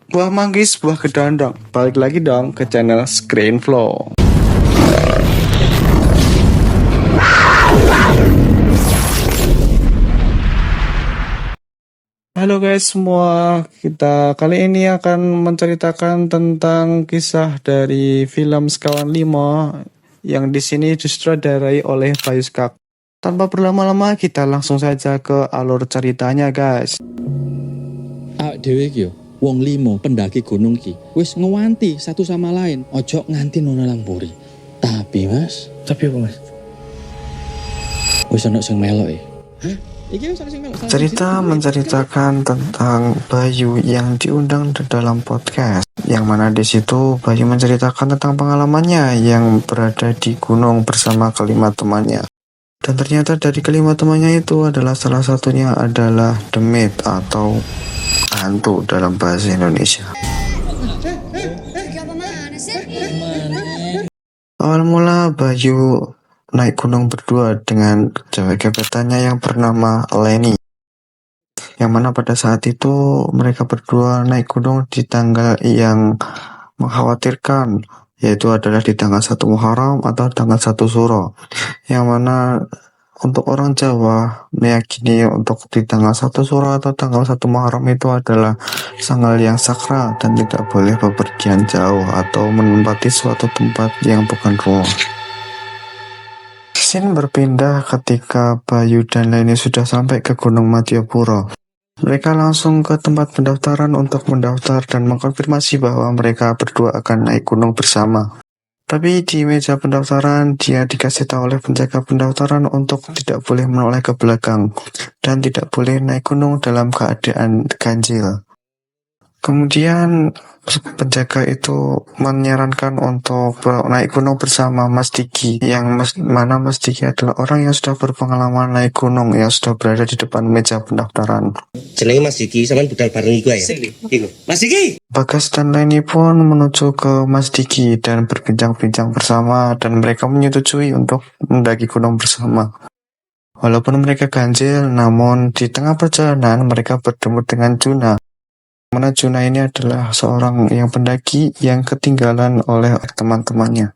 Buah manggis, buah kedondong. Balik lagi dong ke channel Screenflow. Halo guys semua, kita kali ini akan menceritakan tentang kisah dari film Sekawan Limo yang di sini disutradarai oleh Bayu Skak. Tanpa berlama-lama kita langsung saja ke alur ceritanya guys. Awak dhewe iki yo wong limo pendaki gunung ki wis ngewanti satu sama lain ojo nganti nono langpuri. Tapi apa Mas? Wis ana sing melok e. Hah? Iki wis ana sing melok. Cerita menceritakan tentang Bayu yang diundang dalam podcast, yang mana di situ Bayu menceritakan tentang pengalamannya yang berada di gunung bersama kelima temannya. Dan ternyata dari kelima temannya itu adalah salah satunya adalah demit atau hantu dalam bahasa Indonesia. Awal mula Bayu naik gunung berdua dengan cewek gebetannya yang bernama Leni. Yang mana pada saat itu mereka berdua naik gunung di tanggal yang mengkhawatirkan, yaitu adalah di tanggal 1 Muharram atau tanggal 1 Suro. Yang mana untuk orang Jawa meyakini untuk di tanggal 1 Suro atau tanggal 1 Muharram itu adalah tanggal yang sakral dan tidak boleh bepergian jauh atau menempati suatu tempat yang bukan rumah. Scene berpindah ketika Bayu dan Leni sudah sampai ke Gunung Madiopuro. Mereka langsung ke tempat pendaftaran untuk mendaftar dan mengkonfirmasi bahwa mereka berdua akan naik gunung bersama. Tapi di meja pendaftaran, dia dikasih tahu oleh penjaga pendaftaran untuk tidak boleh menoleh ke belakang dan tidak boleh naik gunung dalam keadaan ganjil. Kemudian penjaga itu menyarankan untuk naik gunung bersama Mas Diki, yang mana Mas Diki adalah orang yang sudah berpengalaman naik gunung, yang sudah berada di depan meja pendaftaran. Jenenge Mas Diki, sampean budal bareng iku ya. Mas Diki. Bagas dan Leni pun menuju ke Mas Diki dan berbincang-bincang bersama, dan mereka menyetujui untuk mendaki gunung bersama. Walaupun mereka ganjil, namun di tengah perjalanan mereka bertemu dengan Juna. Mana Juna ini adalah seorang yang pendaki yang ketinggalan oleh teman-temannya.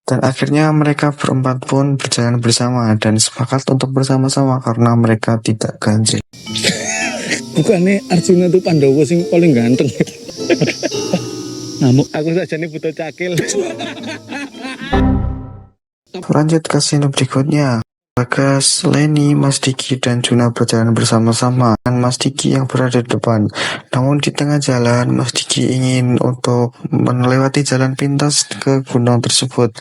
Dan akhirnya mereka berempat pun berjalan bersama dan sepakat untuk bersama-sama karena mereka tidak ganjil. Bukannya Arjuna tuh Pandawa sing paling ganteng. Ngamuk aku saja nih butuh cakil. Lanjut ke scene berikutnya. Bagas, Leni, Mas Diki, dan Juna berjalan bersama-sama dan Mas Diki yang berada di depan. Namun di tengah jalan, Mas Diki ingin untuk melewati jalan pintas ke gunung tersebut,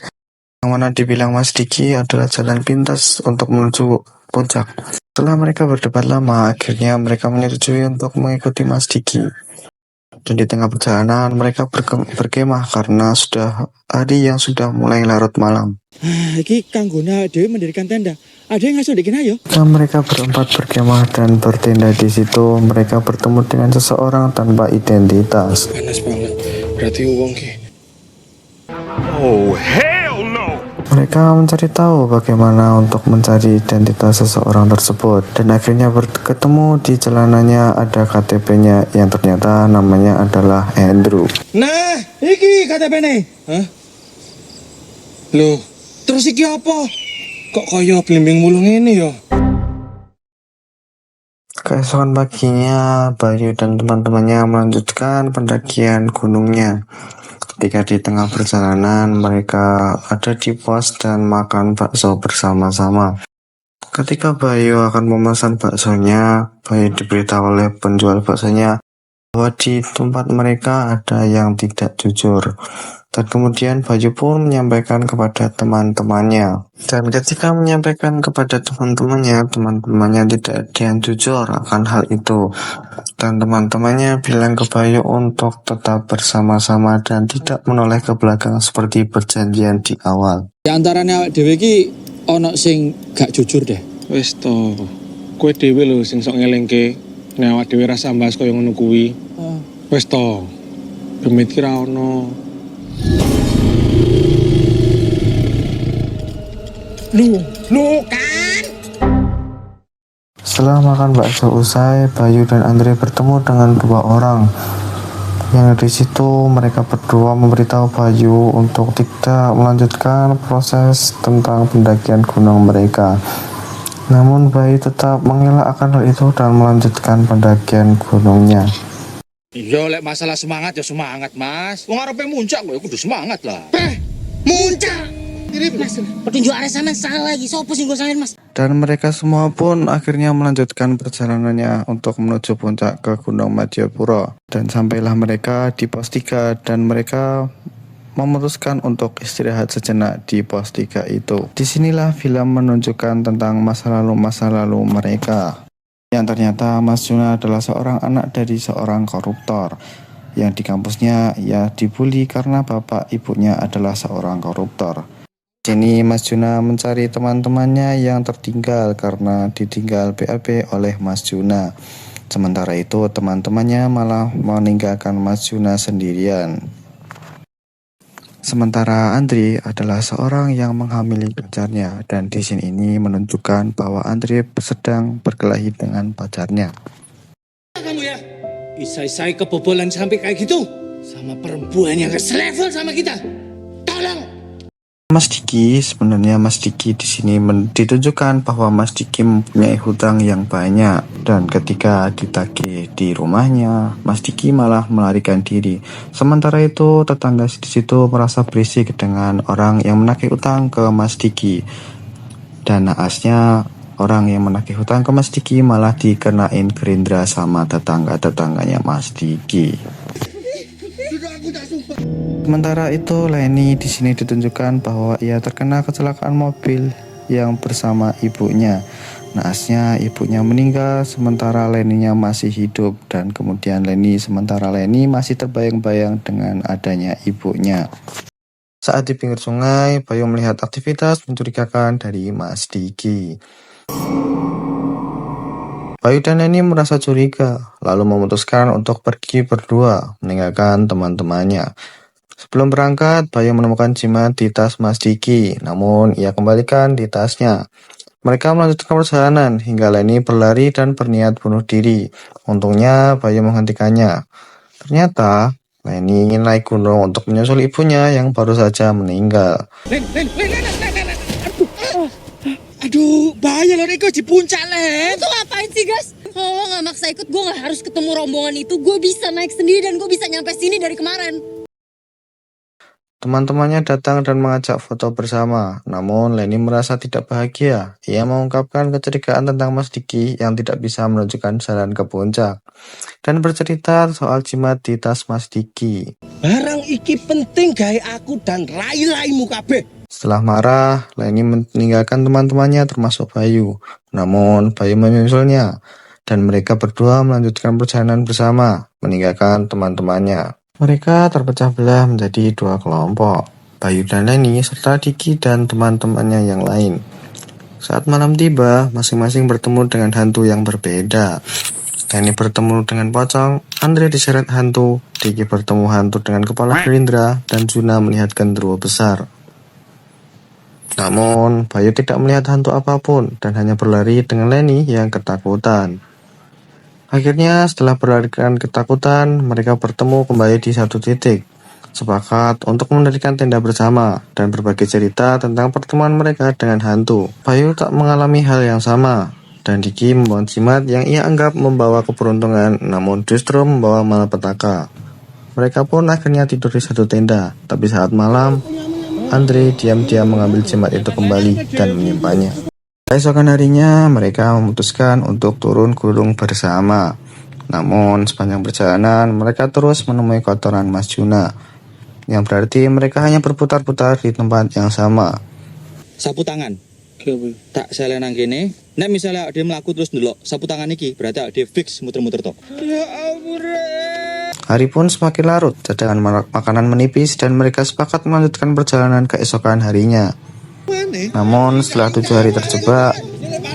yang mana dibilang Mas Diki adalah jalan pintas untuk menuju puncak. Setelah mereka berdebat lama, akhirnya mereka menyetujui untuk mengikuti Mas Diki. Dan di tengah perjalanan mereka berkemah karena sudah hari yang sudah mulai larut malam. Iki kanggone dhewe mendirikan tenda. Ada yang ngasih dikin ayo. Dan mereka berempat berkemah dan bertenda di situ. Mereka bertemu dengan seseorang tanpa identitas. Panas banget. Berarti uang ki. Oh, hell no! Mereka mencari tahu bagaimana untuk mencari identitas seseorang tersebut. Dan akhirnya ketemu di jalanannya ada KTP-nya yang ternyata namanya adalah Andrew. Nah, iki KTP-ne. Hah? Loh, terus iki apa? Kok kaya blimbing mulung ini ya? Keesokan paginya, Bayu dan teman-temannya melanjutkan pendakian gunungnya. Ketika di tengah perjalanan, mereka ada di pos dan makan bakso bersama-sama. Ketika Bayu akan memesan baksonya, Bayu diberitahu oleh penjual baksonya bahwa di tempat mereka ada yang tidak jujur. Dan kemudian Bayu pun menyampaikan kepada teman-temannya. Dan ketika menyampaikan kepada teman-temannya tidak ada yang jujur akan hal itu. Dan teman-temannya bilang ke Bayu untuk tetap bersama-sama dan tidak menoleh ke belakang seperti perjanjian di awal. Di antaranya awak dhewe iki ana sing gak jujur deh. Wis to. Kowe dhewe lho sing sok ngelingke nek awak dhewe rasa mbahas kaya ngono kuwi. Wis to. Demit ki ra ono. Lu kan Setelah makan bakso usai, Bayu dan Andre bertemu dengan dua orang. Yang di situ mereka berdua memberitahu Bayu untuk tidak melanjutkan proses tentang pendakian gunung mereka. Namun Bayu tetap mengelak akan hal itu dan melanjutkan pendakian gunungnya. Iya, lek masalah semangat ya semangat, Mas. Wong arepe muncak kok ya kudu semangat lah. Muncak. Mas, petunjuk arah sampean salah lagi. Sopo sing nggo sampean, Mas? Dan mereka semua pun akhirnya melanjutkan perjalanannya untuk menuju puncak ke Gunung Madiapura. Dan sampailah mereka di pos 3 dan mereka memutuskan untuk istirahat sejenak di pos 3 itu. Disinilah film menunjukkan tentang masa lalu mereka. Yang ternyata Mas Juna adalah seorang anak dari seorang koruptor. Yang di kampusnya ia dibully karena bapak ibunya adalah seorang koruptor. Di sini Mas Juna mencari teman-temannya yang tertinggal karena ditinggal BAB oleh Mas Juna. Sementara itu teman-temannya malah meninggalkan Mas Juna sendirian. Sementara Andre adalah seorang yang menghamili pacarnya dan di sini ini menunjukkan bahwa Andre sedang berkelahi dengan pacarnya. Kamu ya, isai-isai kebobolan sampai kayak gitu sama perempuan yang selevel sama kita. Tolong. Mas Diki di sini ditunjukkan bahwa Mas Diki mempunyai hutang yang banyak dan ketika ditagih di rumahnya, Mas Diki malah melarikan diri. Sementara itu tetangga di situ merasa berisik dengan orang yang menagih hutang ke Mas Diki. Dan naasnya orang yang menagih hutang ke Mas Diki malah dikenain gerindra sama tetangganya Mas Diki. Sementara itu Leni di sini ditunjukkan bahwa ia terkena kecelakaan mobil yang bersama ibunya. Naasnya ibunya meninggal sementara Leninya masih hidup dan kemudian Leni masih terbayang-bayang dengan adanya ibunya. Saat di pinggir sungai, Bayu melihat aktivitas mencurigakan dari Mas Diki. Bayu dan Leni merasa curiga, lalu memutuskan untuk pergi berdua, meninggalkan teman-temannya. Sebelum berangkat, Bayu menemukan jimat di tas Mas Diki, namun ia kembalikan di tasnya. Mereka melanjutkan perjalanan hingga Leni berlari dan berniat bunuh diri. Untungnya Bayu menghentikannya. Ternyata Leni ingin naik gunung untuk menyusul ibunya yang baru saja meninggal. Len. Aduh, bahaya loh Riko di puncak, Len. Itu ngapain sih, guys? Kalau lo gak maksa ikut, gue gak harus ketemu rombongan itu. Gue bisa naik sendiri dan gue bisa nyampe sini dari kemarin. Teman-temannya datang dan mengajak foto bersama, namun Leni merasa tidak bahagia. Ia mengungkapkan kecurigaan tentang Mas Diki yang tidak bisa menunjukkan jalan ke puncak, dan bercerita soal jimat di tas Mas Diki. Barang iki penting gawe aku dan rai-raimu kabeh. Setelah marah, Leni meninggalkan teman-temannya termasuk Bayu. Namun Bayu menyusulnya, dan mereka berdua melanjutkan perjalanan bersama, meninggalkan teman-temannya. Mereka terpecah belah menjadi dua kelompok, Bayu dan Leni serta Diki dan teman-temannya yang lain. Saat malam tiba, masing-masing bertemu dengan hantu yang berbeda. Leni bertemu dengan pocong, Andre diseret hantu, Diki bertemu hantu dengan kepala gerindra, dan Juna melihat genderuwo besar. Namun, Bayu tidak melihat hantu apapun dan hanya berlari dengan Leni yang ketakutan. Akhirnya setelah berlarikan ketakutan, mereka bertemu kembali di satu titik. Sepakat untuk mendirikan tenda bersama dan berbagi cerita tentang pertemuan mereka dengan hantu. Bayu tak mengalami hal yang sama, dan Diki membawa jimat yang ia anggap membawa keberuntungan, namun justru membawa malapetaka. Mereka pun akhirnya tidur di satu tenda, tapi saat malam, Andre diam-diam mengambil jimat itu kembali dan menyimpannya. Keesokan harinya, mereka memutuskan untuk turun gunung bersama. Namun, sepanjang perjalanan, mereka terus menemui kotoran Mas Juna, yang berarti mereka hanya berputar-putar di tempat yang sama. Sapu tangan. Tak saya nang kene. Nek misalnya dia melaku terus ndelok sapu tangan iki, berarti dia fix muter-muter tok. Ya ampun. Hari pun semakin larut, cadangan makanan menipis dan mereka sepakat melanjutkan perjalanan keesokan harinya. Namun setelah 7 hari terjebak,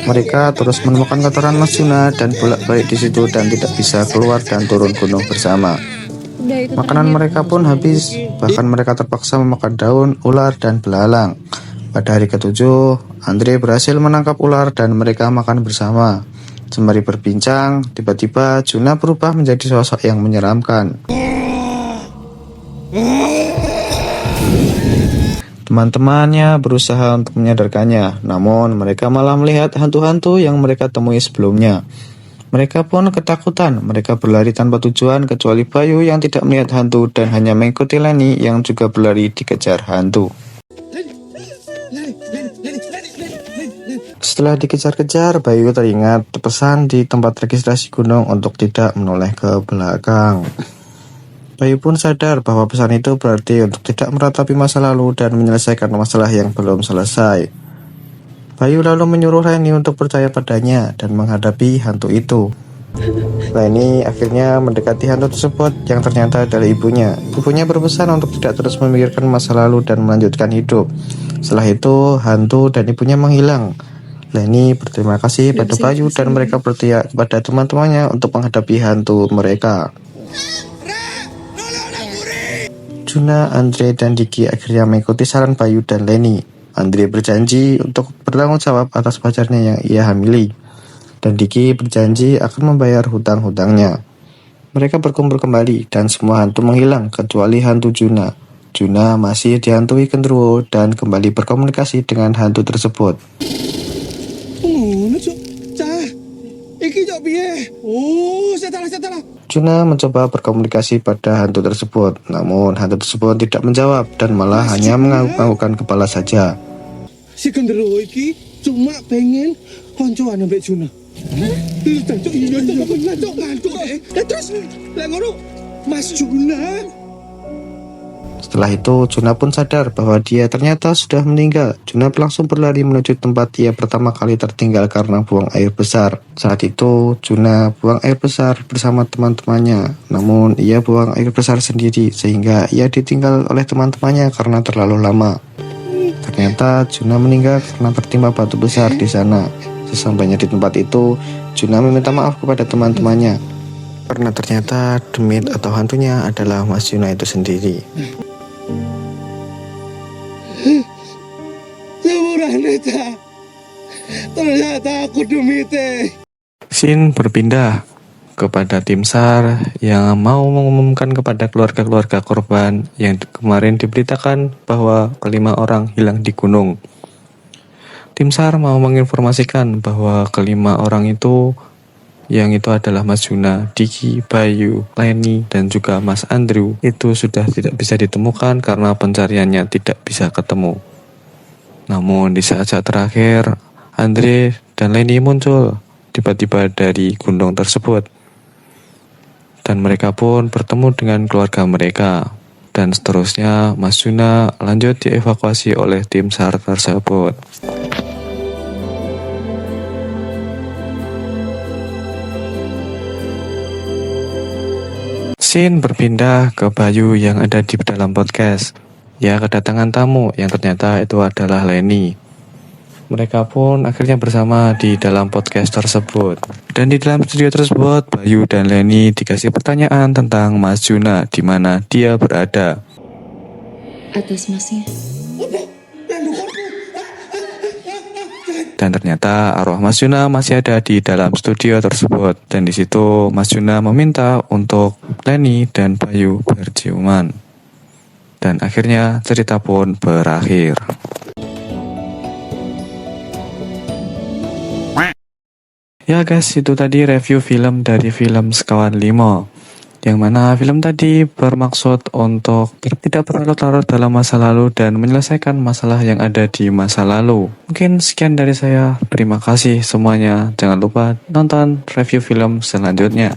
mereka terus menemukan kotoran Mas Juna dan bolak-balik di situ dan tidak bisa keluar dan turun gunung bersama. Makanan mereka pun habis, bahkan mereka terpaksa memakan daun, ular, dan belalang. Pada hari ke-7, Andre berhasil menangkap ular dan mereka makan bersama. Sembari berbincang, tiba-tiba Juna berubah menjadi sosok yang menyeramkan. Teman-temannya berusaha untuk menyadarkannya, namun mereka malah melihat hantu-hantu yang mereka temui sebelumnya. Mereka pun ketakutan, mereka berlari tanpa tujuan kecuali Bayu yang tidak melihat hantu dan hanya mengikuti Leni yang juga berlari dikejar hantu. Setelah dikejar-kejar, Bayu teringat pesan di tempat registrasi gunung untuk tidak menoleh ke belakang. Bayu pun sadar bahwa pesan itu berarti untuk tidak meratapi masa lalu dan menyelesaikan masalah yang belum selesai. Bayu lalu menyuruh Leni untuk percaya padanya dan menghadapi hantu itu. Leni akhirnya mendekati hantu tersebut yang ternyata adalah ibunya. Ibunya berpesan untuk tidak terus memikirkan masa lalu dan melanjutkan hidup. Setelah itu, hantu dan ibunya menghilang. Leni berterima kasih pada Bayu dan mereka berteriak kepada teman-temannya untuk menghadapi hantu mereka. Juna, Andre, dan Diki akhirnya mengikuti saran Bayu dan Leni. Andre berjanji untuk bertanggung jawab atas pacarnya yang ia hamili. Dan Diki berjanji akan membayar hutang-hutangnya. Mereka berkumpul kembali dan semua hantu menghilang kecuali hantu Juna. Juna masih dihantui genderuwo dan kembali berkomunikasi dengan hantu tersebut. Juna mencoba berkomunikasi pada hantu tersebut, namun hantu tersebut tidak menjawab dan malah hanya mengangguk-anggukkan kepala saja. Si genderuwo iki cuma pengen koncoan ambek Juna. Terus lek ngono Mas Juna. Setelah itu, Juna pun sadar bahwa dia ternyata sudah meninggal. Juna langsung berlari menuju tempat ia pertama kali tertinggal karena buang air besar. Saat itu, Juna buang air besar bersama teman-temannya. Namun, ia buang air besar sendiri sehingga ia ditinggal oleh teman-temannya karena terlalu lama. Ternyata, Juna meninggal karena tertimpa batu besar di sana. Sesampainya di tempat itu, Juna meminta maaf kepada teman-temannya. Karena ternyata demit atau hantunya adalah Mas Juna itu sendiri. Ternyata aku demite. Scene berpindah kepada tim SAR yang mau mengumumkan kepada keluarga-keluarga korban yang kemarin diberitakan bahwa kelima orang hilang di gunung. Tim SAR mau menginformasikan bahwa kelima orang itu adalah Mas Juna, Diki, Bayu, Leni, dan juga Mas Andrew itu sudah tidak bisa ditemukan karena pencariannya tidak bisa ketemu. Namun di saat-saat terakhir, Andre dan Leni muncul tiba-tiba dari gunung tersebut. Dan mereka pun bertemu dengan keluarga mereka. Dan seterusnya, Mas Juna lanjut dievakuasi oleh tim SAR tersebut. Scene berpindah ke Bayu yang ada di dalam podcast. Ya, kedatangan tamu yang ternyata itu adalah Leni. Mereka pun akhirnya bersama di dalam podcast tersebut. Dan di dalam studio tersebut, Bayu dan Leni dikasih pertanyaan tentang Mas Juna, di mana dia berada. Atas masnya. Dan ternyata arwah Mas Juna masih ada di dalam studio tersebut. Dan di situ Mas Juna meminta untuk Leni dan Bayu berciuman. Dan akhirnya cerita pun berakhir. Ya guys, itu tadi review film dari film Sekawan Limo. Yang mana film tadi bermaksud untuk tidak berlarut-larut dalam masa lalu dan menyelesaikan masalah yang ada di masa lalu. Mungkin sekian dari saya. Terima kasih semuanya. Jangan lupa nonton review film selanjutnya.